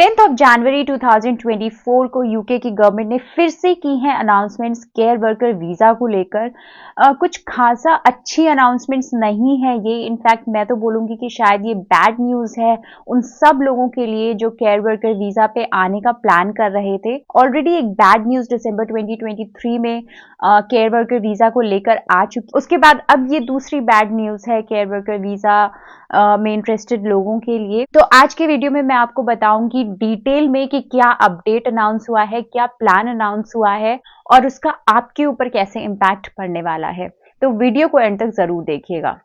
10th of January 2024 को UK की government ने फिर से की हैं अनाउंसमेंट्स केयर वर्कर वीजा को लेकर। कुछ खासा अच्छी अनाउंसमेंट्स नहीं है ये। इनफैक्ट मैं तो बोलूंगी कि शायद ये बैड न्यूज है उन सब लोगों के लिए जो केयर वर्कर वीजा पे आने का प्लान कर रहे थे। ऑलरेडी एक बैड न्यूज दिसंबर 2023 में केयर वर्कर वीजा को लेकर आ चुकी। उसके बाद अब ये दूसरी बैड न्यूज है केयर वर्कर वीजा में इंटरेस्टेड लोगों के लिए। तो आज के वीडियो में मैं आपको बताऊंगी डिटेल में कि क्या अपडेट अनाउंस हुआ है, क्या प्लान अनाउंस हुआ है और उसका आपके ऊपर कैसे इम्पैक्ट पड़ने वाला है। तो वीडियो को एंड तक जरूर देखिएगा।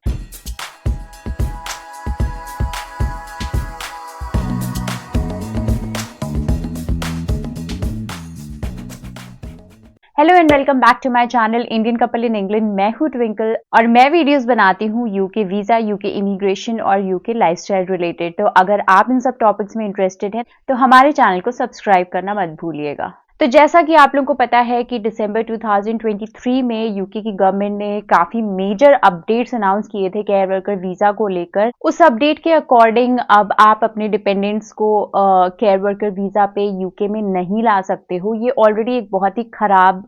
Hello and welcome back to my channel Indian couple in England. मैं हूं ट्विंकल और मैं वीडियोस बनाती हूं यूके वीजा, यूके इमिग्रेशन और यूके लाइफस्टाइल रिलेटेड। तो अगर आप इन सब टॉपिक्स में इंटरेस्टेड हैं तो हमारे चैनल को सब्सक्राइब करना मत भूलिएगा। तो जैसा कि आप लोगों को पता है कि दिसंबर 2023 में यूके की गवर्नमेंट ने काफी मेजर अपडेट्स अनाउंस किए थे केयर वर्कर वीजा को लेकर। उस अपडेट के अकॉर्डिंग अब आप अपने डिपेंडेंट्स को केयर वर्कर वीजा पे यूके में नहीं ला सकते हो। ये ऑलरेडी एक बहुत ही खराब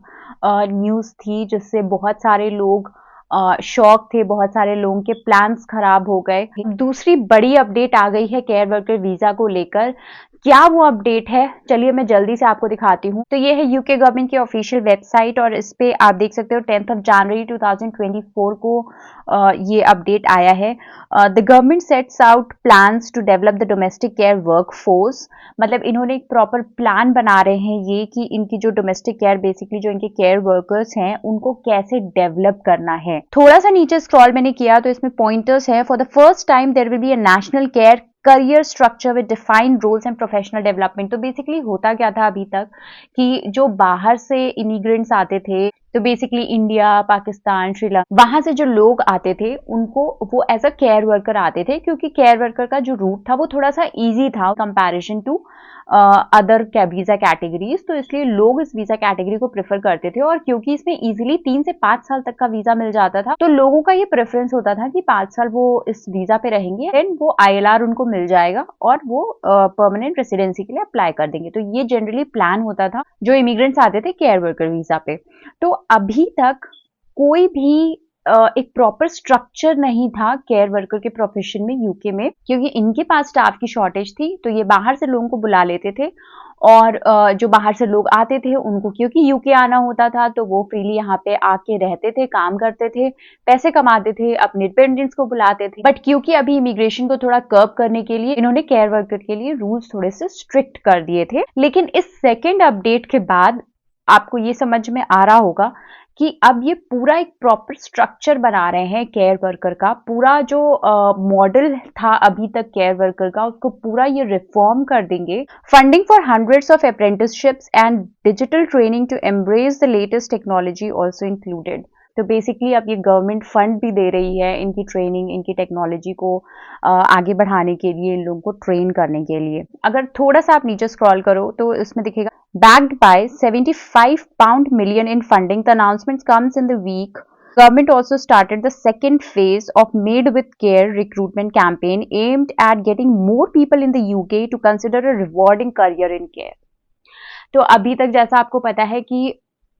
न्यूज थी जिससे बहुत सारे लोग शॉक थे, बहुत सारे लोगों के प्लान्स खराब हो गए। दूसरी बड़ी अपडेट आ गई है केयर वर्कर वीजा को लेकर। क्या वो अपडेट है, चलिए मैं जल्दी से आपको दिखाती हूँ। तो ये है यूके गवर्नमेंट की ऑफिशियल वेबसाइट और इस पे आप देख सकते हो 10th ऑफ जनवरी 2024 को ये अपडेट आया है। The government sets out plans to develop the domestic care workforce. मतलब इन्होंने एक प्रॉपर प्लान बना रहे हैं ये कि इनकी जो डोमेस्टिक केयर, बेसिकली जो इनके केयर वर्कर्स हैं, उनको कैसे डेवलप करना है। थोड़ा सा नीचे स्क्रॉल मैंने किया तो इसमें पॉइंटर्स है। For the first time there will be a national care career structure with defined roles and professional development. तो बेसिकली होता क्या था अभी तक कि जो बाहर से इमिग्रेंट्स आते थे, तो बेसिकली इंडिया, पाकिस्तान, श्रीलंका, वहां से जो लोग आते थे उनको वो एज अ केयर वर्कर आते थे, क्योंकि केयर वर्कर का जो रूट था वो थोड़ा सा इजी था comparison to other visa categories. तो इसलिए लोग इस वीजा कैटेगरी को प्रेफर करते थे और क्योंकि इसमें इजीली 3 से 5 साल तक का वीजा मिल जाता था तो लोगों का ये प्रेफरेंस होता था कि 5 साल वो इस वीजा पे रहेंगे, देन वो ILR उनको मिल जाएगा और वो परमानेंट रेसिडेंसी के लिए अप्लाई कर देंगे। तो ये जनरली प्लान होता था जो इमिग्रेंट्स आते थे केयर वर्कर वीजा पे। तो अभी तक कोई भी एक प्रॉपर स्ट्रक्चर नहीं था केयर वर्कर के प्रोफेशन में यूके में, क्योंकि इनके पास स्टाफ की शॉर्टेज थी। तो ये बाहर से लोगों को बुला लेते थे और जो बाहर से लोग आते थे उनको क्योंकि यूके आना होता था तो वो फ्रीली यहाँ पे आके रहते थे, काम करते थे, पैसे कमाते थे, अपने डिपेंडेंट्स को बुलाते थे। बट क्योंकि अभी इमिग्रेशन को थोड़ा कर्व करने के लिए इन्होंने केयर वर्कर के लिए रूल्स थोड़े से स्ट्रिक्ट कर दिए थे। लेकिन इस सेकेंड अपडेट के बाद आपको ये समझ में आ रहा होगा कि अब ये पूरा एक प्रॉपर स्ट्रक्चर बना रहे हैं केयर वर्कर का। पूरा जो मॉडल था अभी तक केयर वर्कर का, उसको पूरा ये रिफॉर्म कर देंगे। Funding for hundreds of apprenticeships and digital training to embrace the latest technology also included. तो बेसिकली अब ये गवर्नमेंट फंड भी दे रही है इनकी ट्रेनिंग, इनकी टेक्नोलॉजी को आगे बढ़ाने के लिए, इन लोगों को ट्रेन करने के लिए। अगर थोड़ा सा आप नीचे स्क्रॉल करो तो इसमें दिखेगा backed by 75 pound million in funding. The announcement comes in the week. Government also started the second phase of Made with Care recruitment campaign aimed at getting more people in the UK to consider a rewarding career in care. तो अभी तक जैसा आपको पता है कि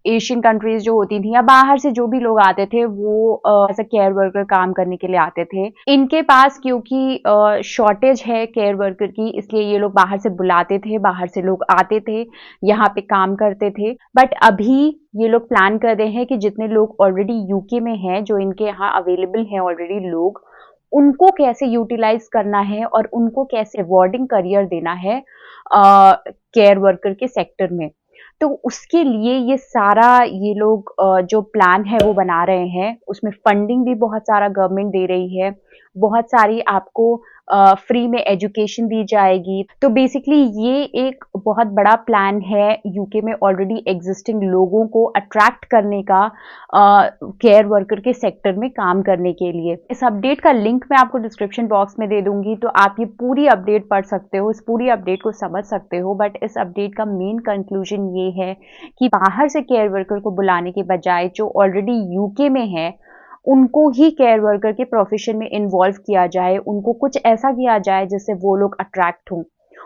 Asian countries जो होती थी या बाहर से जो भी लोग आते थे वो एज अ केयर वर्कर काम करने के लिए आते थे। इनके पास क्योंकि शॉर्टेज है केयर वर्कर की, इसलिए ये लोग बाहर से बुलाते थे, बाहर से लोग आते थे, यहाँ पे काम करते थे। बट अभी ये लोग प्लान कर रहे हैं कि जितने लोग ऑलरेडी यूके में हैं, जो इनके यहाँ अवेलेबल हैं ऑलरेडी लोग, उनको कैसे यूटिलाइज करना है और उनको कैसे रिवॉर्डिंग करियर देना है केयर वर्कर के सेक्टर में। तो उसके लिए ये सारा ये लोग जो प्लान है वो बना रहे हैं। उसमें फंडिंग भी बहुत सारा गवर्नमेंट दे रही है, बहुत सारी आपको फ्री में एजुकेशन दी जाएगी। तो बेसिकली ये एक बहुत बड़ा प्लान है यूके में ऑलरेडी एग्जिस्टिंग लोगों को अट्रैक्ट करने का केयर वर्कर के सेक्टर में काम करने के लिए। इस अपडेट का लिंक मैं आपको डिस्क्रिप्शन बॉक्स में दे दूंगी, तो आप ये पूरी अपडेट पढ़ सकते हो, इस पूरी अपडेट को समझ सकते हो। बट इस अपडेट का मेन कंक्लूजन ये है कि बाहर से केयर वर्कर को बुलाने के बजाय जो ऑलरेडी यूके में है उनको ही केयर वर्कर के प्रोफेशन में इन्वॉल्व किया जाए, उनको कुछ ऐसा किया जाए जिससे वो लोग अट्रैक्ट हों।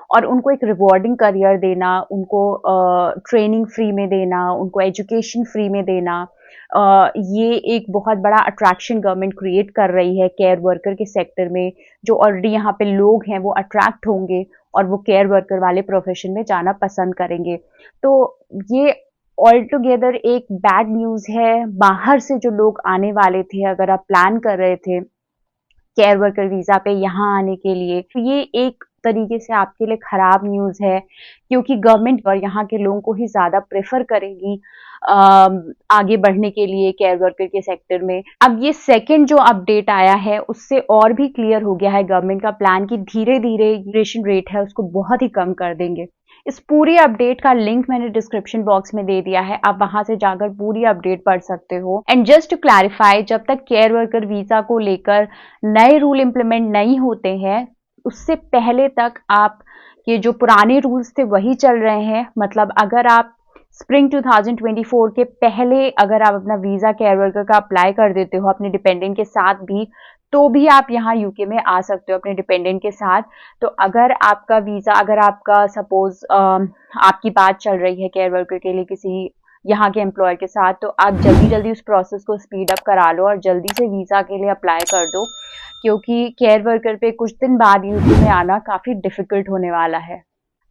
और उनको एक रिवॉर्डिंग करियर देना, उनको ट्रेनिंग फ्री में देना, उनको एजुकेशन फ्री में देना, ये एक बहुत बड़ा अट्रैक्शन गवर्नमेंट क्रिएट कर रही है केयर वर्कर के सेक्टर में। जो ऑलरेडी यहाँ पे लोग हैं वो अट्रैक्ट होंगे और वो केयर वर्कर वाले प्रोफेशन में जाना पसंद करेंगे। तो ये ऑल टुगेदर एक बैड न्यूज़ है। बाहर से जो लोग आने वाले थे, अगर आप प्लान कर रहे थे केयर वर्कर वीज़ा पे यहाँ आने के लिए, तो ये एक तरीके से आपके लिए खराब न्यूज़ है, क्योंकि गवर्नमेंट और यहाँ के लोगों को ही ज़्यादा प्रेफर करेगी आगे बढ़ने के लिए केयर वर्कर के सेक्टर में। अब ये सेकंड जो अपडेट आया है उससे और भी क्लियर हो गया है गवर्नमेंट का प्लान कि धीरे-धीरे इमिग्रेशन रेट है उसको बहुत ही कम कर देंगे। इस पूरी अपडेट का लिंक मैंने डिस्क्रिप्शन बॉक्स में दे दिया है, आप वहां से जाकर पूरी अपडेट पढ़ सकते हो। एंड जस्ट टू क्लैरिफाई, जब तक केयर वर्कर वीजा को लेकर नए रूल इंप्लीमेंट नहीं होते हैं, उससे पहले तक आप ये जो पुराने रूल्स थे वही चल रहे हैं। मतलब अगर आप स्प्रिंग 2024 के पहले अगर आप अपना वीजा केयर वर्कर का अप्लाई कर देते हो अपने डिपेंडेंट के साथ भी, तो भी आप यहाँ यूके में आ सकते हो अपने डिपेंडेंट के साथ। तो अगर आपका वीजा, अगर आपका सपोज आपकी बात चल रही है केयर वर्कर के लिए किसी यहाँ के एम्प्लॉयर के साथ, तो आप जल्दी जल्दी उस प्रोसेस को स्पीड अप करा लो और जल्दी से वीजा के लिए अप्लाई कर दो, क्योंकि केयर वर्कर पे कुछ दिन बाद यूके में आना काफी डिफिकल्ट होने वाला है।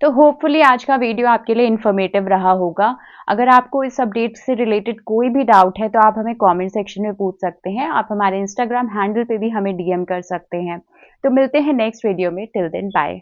तो होपफुली आज का वीडियो आपके लिए इन्फॉर्मेटिव रहा होगा। अगर आपको इस अपडेट से रिलेटेड कोई भी डाउट है तो आप हमें कमेंट सेक्शन में पूछ सकते हैं। आप हमारे इंस्टाग्राम हैंडल पे भी हमें डीएम कर सकते हैं। तो मिलते हैं नेक्स्ट वीडियो में। Till then bye.